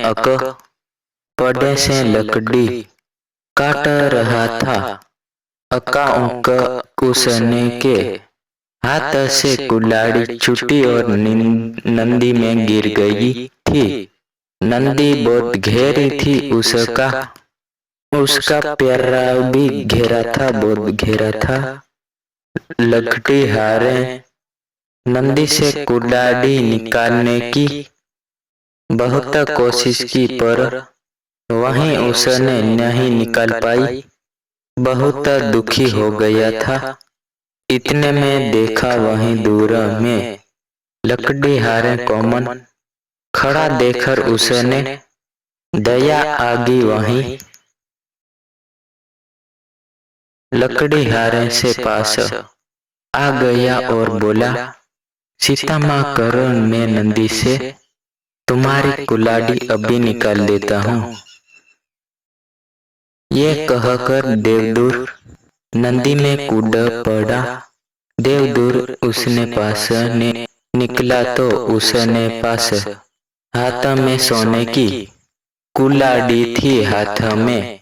अक पड़े से लकड़ी काट रहा था। अकाउंक उसने के हाथ से कुल्हाड़ी छूटी और नंदी में गिर गई थी। नंदी बहुत घेरी थी, उसका प्यारा भी घेरा था, बहुत घेरा था। लकड़ीहारे नंदी से कुल्हाड़ी निकालने की बहुत कोशिश की, पर वहीं उसने नहीं निकाल पाई। बहुत दुखी हो गया था। इतने में देखा वहीं दूर में लकड़ीहारे को मन खड़ा देखकर उसने दया आ गई। वहीं लकड़ीहारे से पास आ गया और बोला, सीता माँ करुण, मैं नंदी से तुम्हारी कुल्हाड़ी अभी निकाल देता हूँ। ये कहकर देवदूर नंदी में कूद पड़ा। देवदूर उसने पास ने निकला तो उसने पास हाथ में सोने की कुल्हाड़ी थी। हाथ में